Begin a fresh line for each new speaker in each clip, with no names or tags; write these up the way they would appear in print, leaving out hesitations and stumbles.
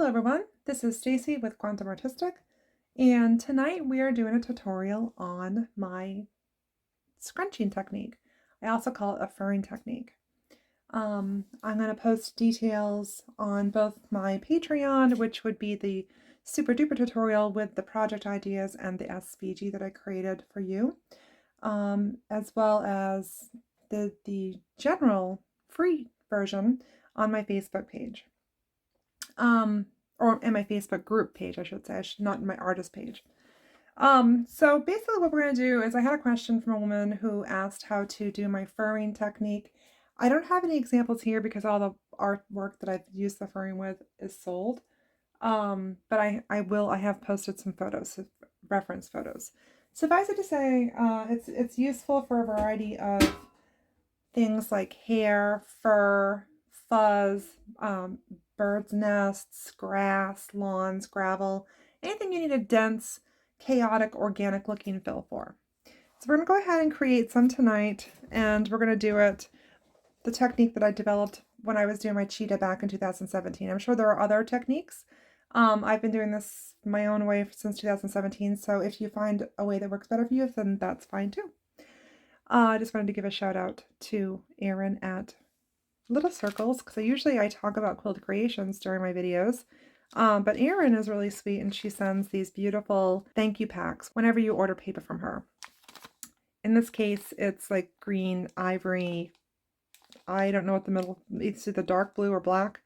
Hello everyone, this is Stacy with Quantum Artistic, and tonight we are doing a tutorial on my scrunching technique. I also call it a furring technique. I'm going to post details on both my Patreon, which would be the super duper tutorial with the project ideas and the SVG that I created for you, as well as the general free version on my Facebook page. Or in my Facebook group page, I should say, not in my artist page. So basically what we're going to do is I had a question from a woman who asked how to do my furring technique. I don't have any examples here because all the artwork that I've used the furring with is sold. But I have posted some photos, reference photos. Suffice it to say, it's useful for a variety of things like hair, fur, fuzz, birds' nests, grass, lawns, gravel, anything you need a dense, chaotic, organic looking fill for. So we're going to go ahead and create some tonight, and we're going to do it the technique that I developed when I was doing my cheetah back in 2017. I'm sure there are other techniques. I've been doing this my own way since 2017, so if you find a way that works better for you, then that's fine too. I just wanted to give a shout out to Erin at Little Circles, because I talk about quilled creations during my videos. But Erin is really sweet, and she sends these beautiful thank you packs whenever you order paper from her. In this case, it's like green, ivory, I don't know what the middle, it's either dark blue or black,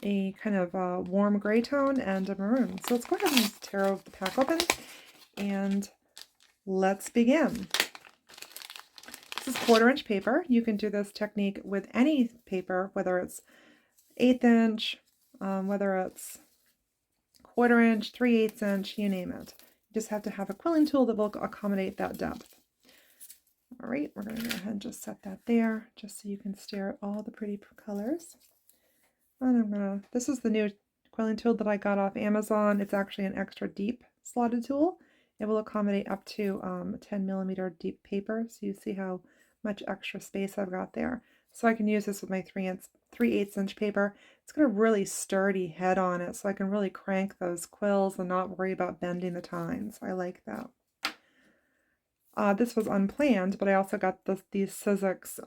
a kind of warm gray tone, and a maroon. So let's go ahead and tear the pack open, and let's begin. This is 1/4 inch paper. You can do this technique with any paper, whether it's 1/8 inch, whether it's 1/4 inch, 3/8 inch, you name it. You just have to have a quilling tool that will accommodate that depth. All right, we're going to go ahead and just set that there, just so you can stare at all the pretty colors. And this is the new quilling tool that I got off Amazon. It's actually an extra deep slotted tool. It will accommodate up to 10mm deep paper, so you see how much extra space I've got there. So I can use this with my 3/8 inch paper. It's got a really sturdy head on it, so I can really crank those quills and not worry about bending the tines. I like that. This was unplanned, but I also got these Sizzix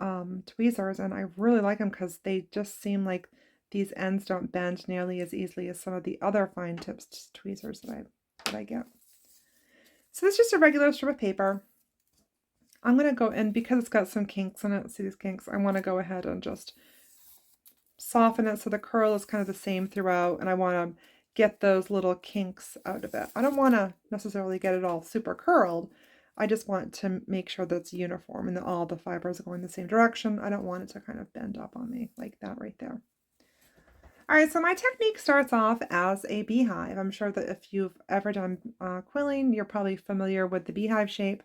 tweezers, and I really like them because they just seem like these ends don't bend nearly as easily as some of the other fine tips tweezers that I get. So this is just a regular strip of paper. I'm going to go, and because it's got some kinks in it, see these kinks, I want to go ahead and just soften it so the curl is kind of the same throughout, and I want to get those little kinks out of it. I don't want to necessarily get it all super curled. I just want to make sure that it's uniform and that all the fibers are going the same direction. I don't want it to kind of bend up on me like that right there. All right, so my technique starts off as a beehive. I'm sure that if you've ever done quilling, you're probably familiar with the beehive shape.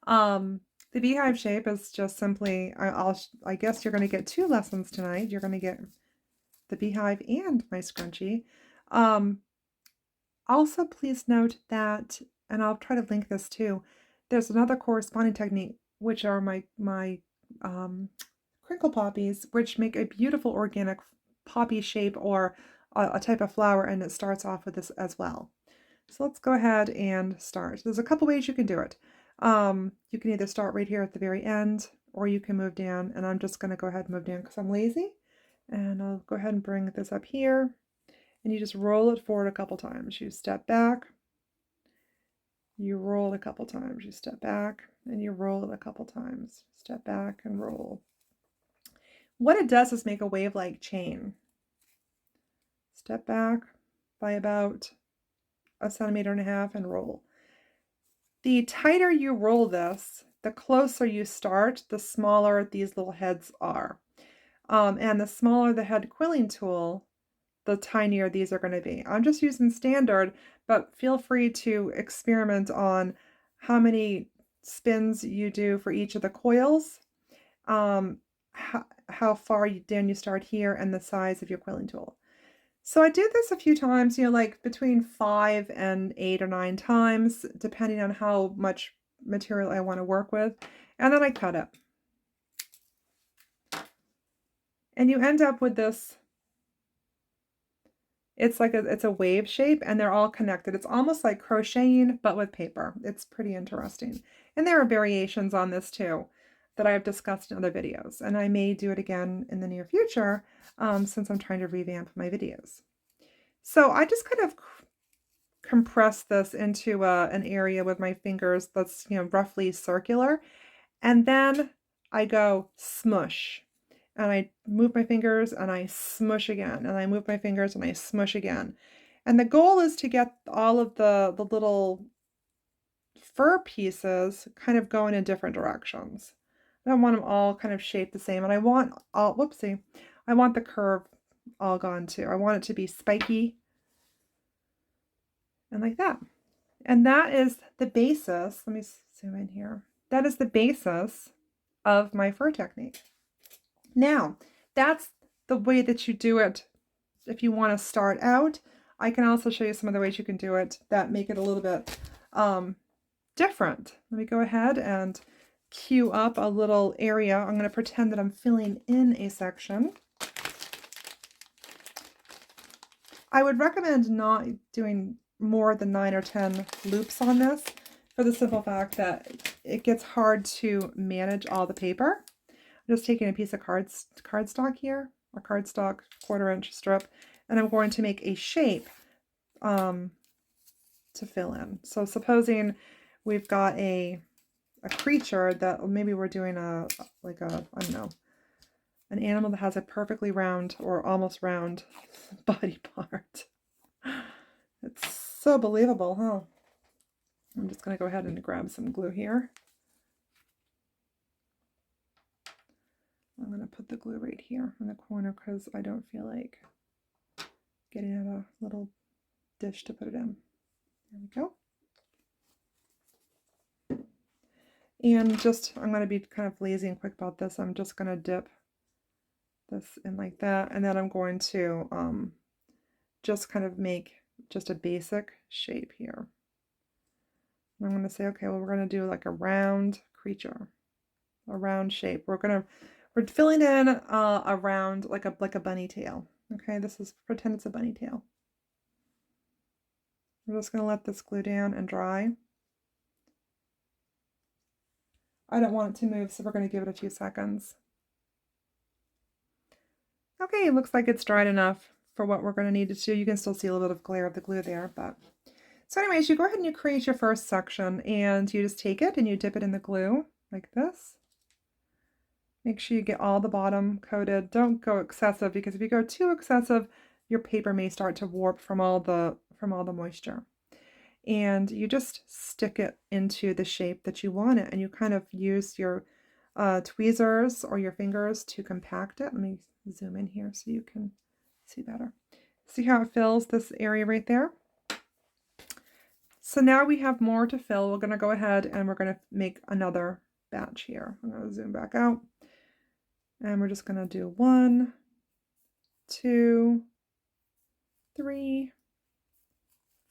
The beehive shape is just simply, I guess you're going to get 2 lessons tonight. You're going to get the beehive and my scrunchie. Also, please note that, and I'll try to link this too, there's another corresponding technique, which are my crinkle poppies, which make a beautiful organic poppy shape or a type of flower, and it starts off with this as well. So let's go ahead and start. There's a couple ways you can do it. You can either start right here at the very end, or you can move down, and I'm just going to go ahead and move down because I'm lazy. And I'll go ahead and bring this up here, and you just roll it forward a couple times. You step back, you roll it a couple times, you step back, and you roll it a couple times. Step back and roll. What it does is make a wave-like chain. Step back by about 1.5 centimeters and roll. The tighter you roll this, the closer you start, the smaller these little heads are. And the smaller the head quilling tool, the tinier these are going to be. I'm just using standard, but feel free to experiment on how many spins you do for each of the coils, how far down you start here, and the size of your quilling tool. So I do this a few times, like between 5 and 8 or 9 times, depending on how much material I want to work with, and then I cut it. And you end up with this It's like it's a wave shape and they're all connected. It's almost like crocheting, but with paper. It's pretty interesting. And there are variations on this too that I've discussed in other videos. And I may do it again in the near future since I'm trying to revamp my videos. So I just kind of compress this into an area with my fingers that's, roughly circular. And then I go smush. And I move my fingers and I smush again. And I move my fingers and I smush again. And the goal is to get all of the little fur pieces kind of going in different directions. I don't want them all kind of shaped the same. And I want all, whoopsie, I want the curve all gone too. I want it to be spiky and like that. And that is the basis. Let me zoom in here. That is the basis of my fur technique. Now, that's the way that you do it if you want to start out. I can also show you some other ways you can do it that make it a little bit different. Let me go ahead and cue up a little area. I'm going to pretend that I'm filling in a section. I would recommend not doing more than 9 or 10 loops on this for the simple fact that it gets hard to manage all the paper. I'm just taking a piece of cardstock here, a cardstock 1/4 inch strip, and I'm going to make a shape to fill in. So supposing we've got a creature that maybe we're doing I don't know, an animal that has a perfectly round or almost round body part. It's so believable, huh? I'm just going to go ahead and grab some glue here. I'm going to put the glue right here in the corner because I don't feel like getting out a little dish to put it in. There we go. And just, I'm going to be kind of lazy and quick about this. I'm just going to dip this in like that. And then I'm going to just kind of make just a basic shape here. And I'm going to say, okay, well, we're going to do like a round creature, a round shape. We're filling in a round, like a bunny tail. Okay, pretend it's a bunny tail. We're just going to let this glue down and dry. I don't want it to move, so we're going to give it a few seconds. Okay, it looks like it's dried enough for what we're going to need to do. You can still see a little bit of glare of the glue there, but... So anyways, you go ahead and you create your first section, and you just take it and you dip it in the glue, like this. Make sure you get all the bottom coated. Don't go excessive, because if you go too excessive, your paper may start to warp from all the moisture. And you just stick it into the shape that you want it, and you kind of use your tweezers or your fingers to compact it. Let me zoom in here so you can see better. See how it fills this area right there? So now we have more to fill. We're going to go ahead and we're going to make another batch here. I'm going to zoom back out. And we're just going to do 1, 2, 3,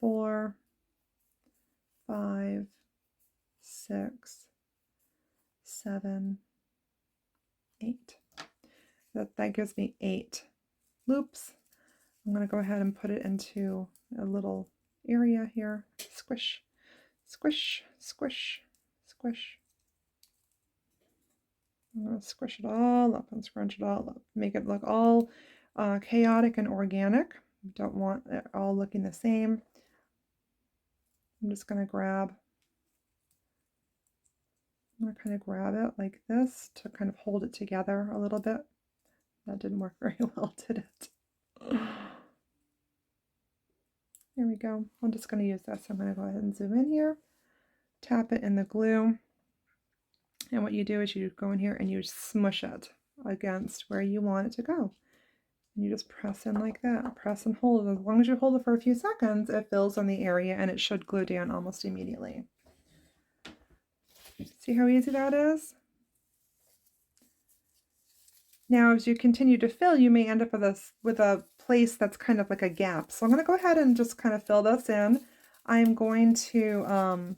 4, 5, 6, 7, 8. That gives me 8 loops. I'm going to go ahead and put it into a little area here. Squish, squish, squish, squish. I'm going to squish it all up and scrunch it all up. Make it look all chaotic and organic. Don't want it all looking the same. I'm just going to grab it like this to kind of hold it together a little bit. That didn't work very well, did it? There we go. I'm just going to use this. I'm going to go ahead and zoom in here, tap it in the glue, and what you do is you go in here and you smush it against where you want it to go. And you just press in like that. Press and hold. As long as you hold it for a few seconds, it fills on the area and it should glue down almost immediately. See how easy that is? Now, as you continue to fill, you may end up with a place that's kind of like a gap. So I'm going to go ahead and just kind of fill this in. I'm going to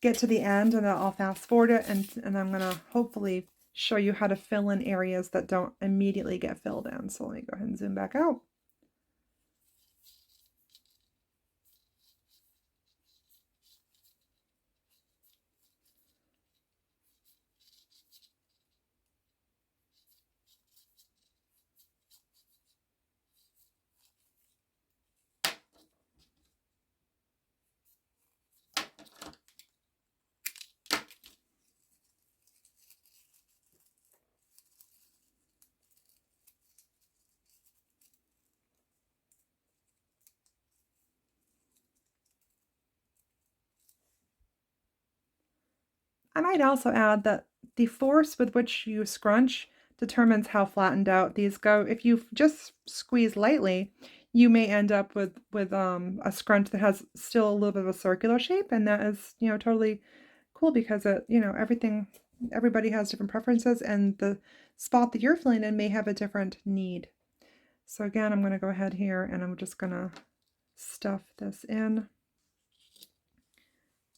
get to the end and I'll fast forward it, and I'm going to hopefully show you how to fill in areas that don't immediately get filled in. So let me go ahead and zoom back out. I might also add that the force with which you scrunch determines how flattened out these go. If you just squeeze lightly, you may end up with a scrunch that has still a little bit of a circular shape, and that is, totally cool because everybody has different preferences, and the spot that you're filling in may have a different need. So again, I'm going to go ahead here and I'm just going to stuff this in.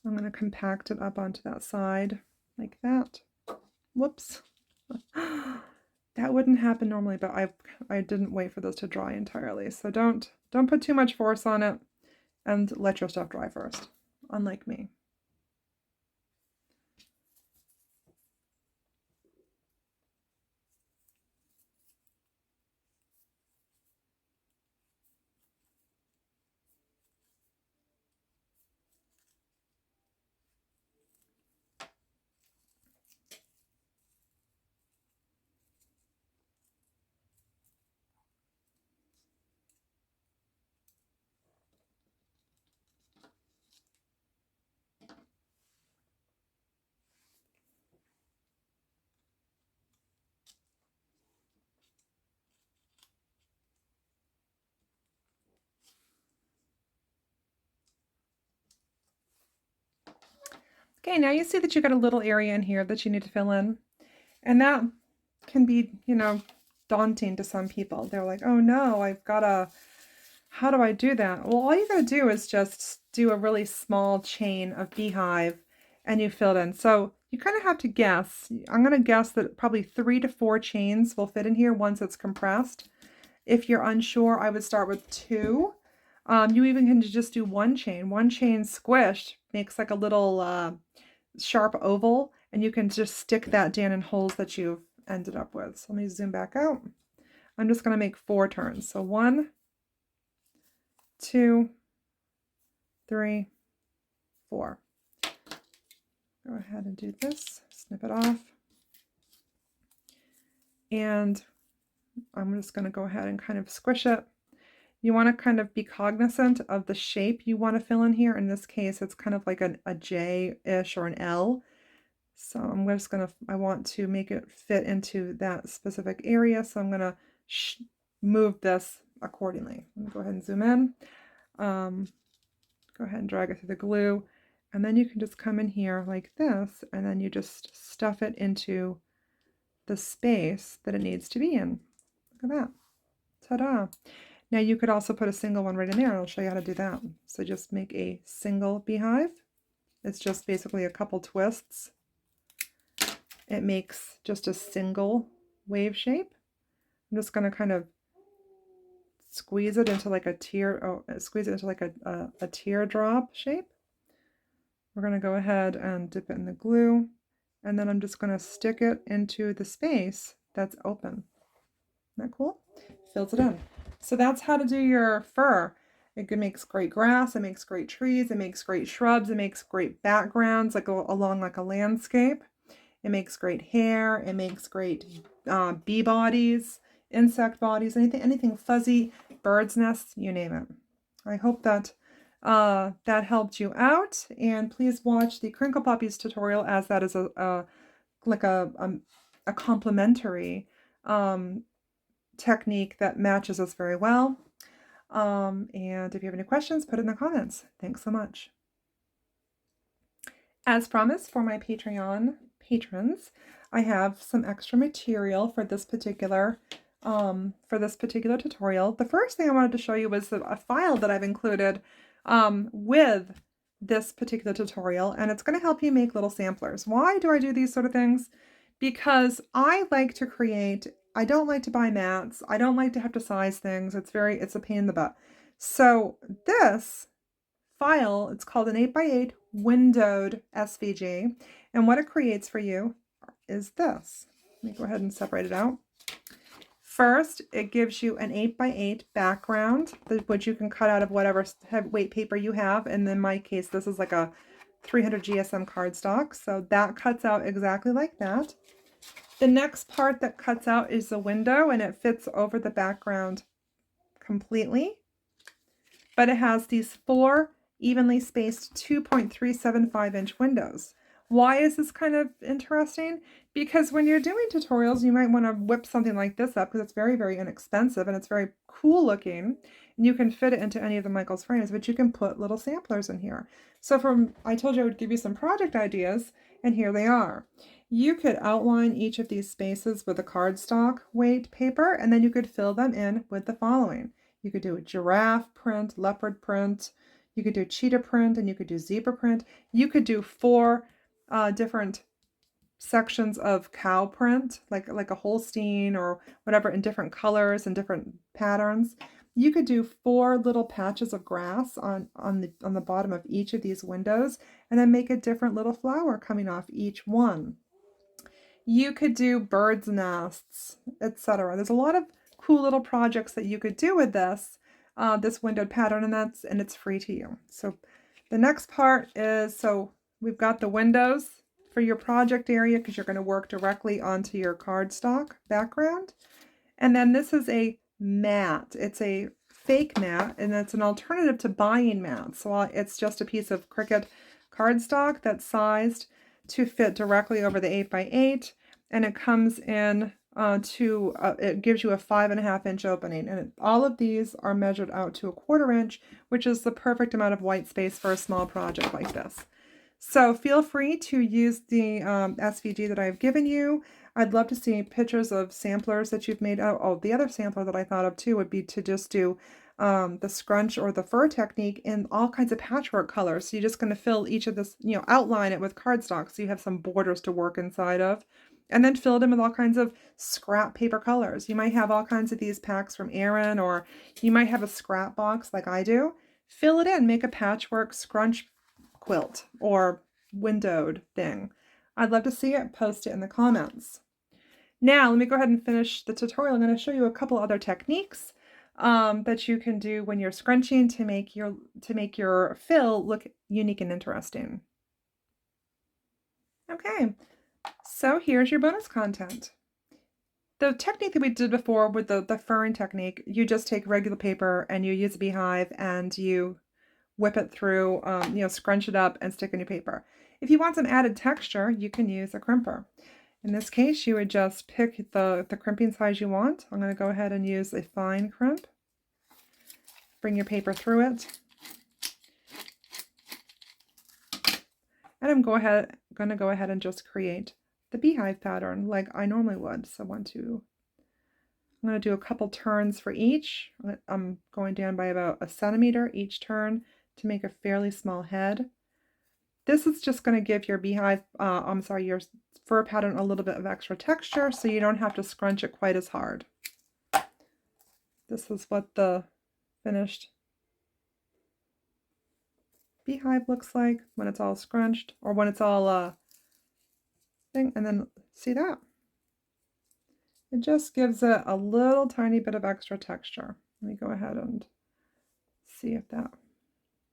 I'm going to compact it up onto that side like that. Whoops. That wouldn't happen normally, but I didn't wait for those to dry entirely. So don't put too much force on it, and let your stuff dry first, unlike me. Okay, now you see that you got a little area in here that you need to fill in. And that can be, daunting to some people. They're like, oh no, how do I do that? Well, all you gotta do is just do a really small chain of beehive and you fill it in. So you kind of have to guess. I'm gonna guess that probably 3 to 4 chains will fit in here once it's compressed. If you're unsure, I would start with 2. You even can just do 1 chain. 1 chain squished makes like a little sharp oval, and you can just stick that down in holes that you've ended up with. So let me zoom back out. I'm just going to make 4 turns. So 1, 2, 3, 4. Go ahead and do this, snip it off. And I'm just going to go ahead and kind of squish it. You want to kind of be cognizant of the shape you want to fill in here. In this case, it's kind of like a J-ish or an L. So I'm just going to, I want to make it fit into that specific area. So I'm going to move this accordingly. Let me go ahead and zoom in. Go ahead and drag it through the glue. And then you can just come in here like this, and then you just stuff it into the space that it needs to be in. Look at that. Ta-da. Now you could also put a single one right in there. I'll show you how to do that. So just make a single beehive. It's just basically a couple twists. It makes just a single wave shape. I'm just going to kind of squeeze it into like a teardrop shape. We're going to go ahead and dip it in the glue, and then I'm just going to stick it into the space that's open. Isn't that cool? Fills it in. So that's how to do your fur. It makes great grass, it makes great trees, it makes great shrubs, it makes great backgrounds like along like a landscape. It makes great hair, it makes great bee bodies, insect bodies, anything fuzzy, bird's nests, you name it. I hope that that helped you out, and please watch the Crinkle Puppies tutorial, as that is a complementary technique that matches us very well. And if you have any questions, put it in the comments. Thanks so much. As promised, for my Patreon patrons, I have some extra material for this particular tutorial. The first thing I wanted to show you was a file that I've included with this particular tutorial, and it's going to help you make little samplers. Why do I do these sort of things? Because I like to create. I don't like to buy mats. I don't like to have to size things. It's a pain in the butt. So this file, it's called an 8x8 windowed SVG, and what it creates for you is this. Let me go ahead and separate it out. First, it gives you an 8x8 background, which you can cut out of whatever weight paper you have, and in my case, this is like a 300 GSM cardstock, so that cuts out exactly like that. The next part that cuts out is the window, and it fits over the background completely. But it has these 4 evenly spaced 2.375-inch windows. Why is this kind of interesting? Because when you're doing tutorials, you might want to whip something like this up because it's very, very inexpensive and it's very cool looking. And you can fit it into any of the Michaels frames, but you can put little samplers in here. So I told you I would give you some project ideas, and here they are. You could outline each of these spaces with a cardstock weight paper, and then you could fill them in with the following. You could do a giraffe print, leopard print, you could do cheetah print, and you could do zebra print. You could do 4 different sections of cow print, like a Holstein or whatever, in different colors and different patterns. You could do 4 little patches of grass on the bottom of each of these windows, and then make a different little flower coming off each one. You could do birds' nests, etc. There's a lot of cool little projects that you could do with this windowed pattern, and it's free to you. So the next part is, so we've got the windows for your project area because you're going to work directly onto your cardstock background. And then this is a mat. It's a fake mat, and it's an alternative to buying mats. So it's just a piece of Cricut cardstock that's sized to fit directly over the 8x8, and it comes in it gives you a 5.5-inch opening, and all of these are measured out to a 1/4 inch, which is the perfect amount of white space for a small project like this. So feel free to use the SVG that I've given you. I'd love to see pictures of samplers that you've made. Oh, the other sampler that I thought of too would be to just do the scrunch or the fur technique in all kinds of patchwork colors. So you're just going to fill each of this, outline it with cardstock so you have some borders to work inside of. And then fill them with all kinds of scrap paper colors. You might have all kinds of these packs from Erin, or you might have a scrap box like I do. Fill it in, make a patchwork scrunch quilt or windowed thing. I'd love to see it. Post it in the comments. Now, let me go ahead and finish the tutorial. I'm going to show you a couple other techniques that you can do when you're scrunching to make your fill look unique and interesting. Okay, so here's your bonus content. The technique that we did before with the furring technique, you just take regular paper and you use a beehive and you whip it through, scrunch it up and stick in your paper. If you want some added texture, you can use a crimper. In this case, you would just pick the crimping size you want. I'm going to go ahead and use a fine crimp. Bring your paper through it. And I'm going to go ahead and just create the beehive pattern like I normally would. So I'm going to do a couple turns for each. I'm going down by about 1 centimeter each turn to make a fairly small head. This is just going to give your your fur pattern a little bit of extra texture so you don't have to scrunch it quite as hard. This is what the finished beehive looks like when it's all scrunched, or when it's all thing, and then see that? It just gives it a little tiny bit of extra texture. Let me go ahead and see if that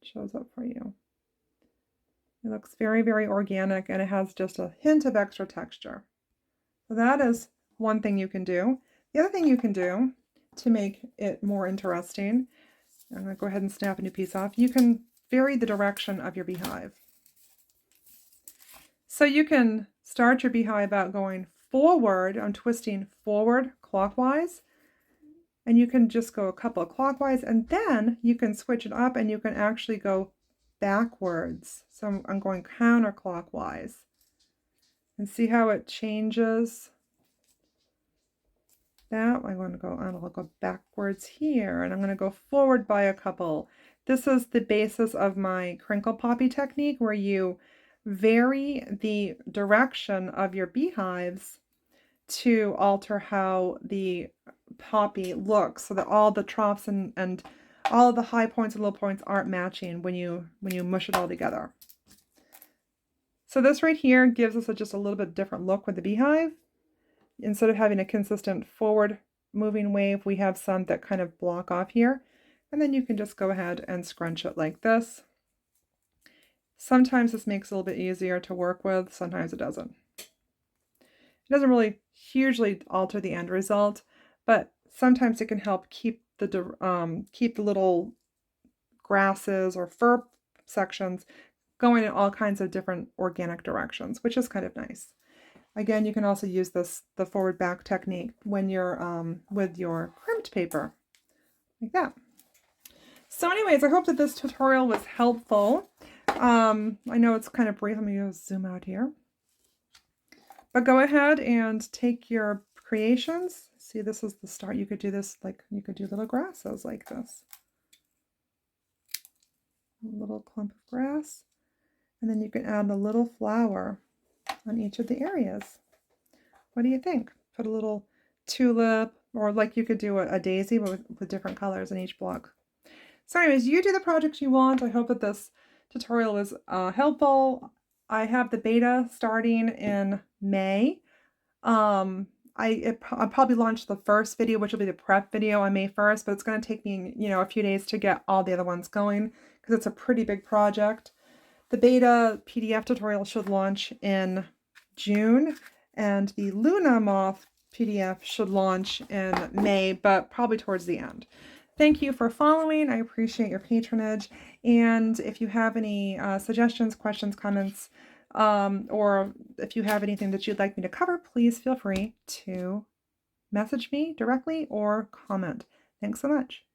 shows up for you. It looks very, very organic, and it has just a hint of extra texture. So that is one thing you can do. The other thing you can do to make it more interesting, I'm going to go ahead and snap a new piece off. You can vary the direction of your beehive. So you can start your beehive out going forward. I'm twisting forward clockwise, and you can just go a couple of clockwise, and then you can switch it up and you can actually go backwards. So I'm going counterclockwise, and see how it changes that. I'm going to go on, I'll go backwards here, and I'm going to go forward by a couple. This is the basis of my crinkle poppy technique, where you vary the direction of your beehives to alter how the poppy looks, so that all the troughs and all of the high points and low points aren't matching when you mush it all together. So this right here gives us just a little bit different look with the beehive. Instead of having a consistent forward moving wave, we have some that kind of block off here, and then you can just go ahead and scrunch it like this. Sometimes this makes it a little bit easier to work with, sometimes it doesn't. It doesn't really hugely alter the end result, but sometimes it can help keep the little grasses or fur sections going in all kinds of different organic directions, which is kind of nice. Again, you can also use the forward back technique when you're with your crimped paper, like that. So anyways, I hope that this tutorial was helpful. I know it's kind of brief. Let me go zoom out here. But go ahead and take your creations. See, this is the start. You could do this like, you could do little grasses like this. A little clump of grass. And then you can add a little flower on each of the areas. What do you think? Put a little tulip, or like you could do a daisy with different colors in each block. So anyways, you do the projects you want. I hope that this tutorial was helpful. I have the beta starting in May. I'll probably launch the first video, which will be the prep video on May 1st, but it's going to take me, a few days to get all the other ones going because it's a pretty big project. The beta PDF tutorial should launch in June, and the Luna Moth PDF should launch in May, but probably towards the end. Thank you for following. I appreciate your patronage. And if you have any suggestions, questions, comments, or if you have anything that you'd like me to cover, please feel free to message me directly or comment. Thanks so much.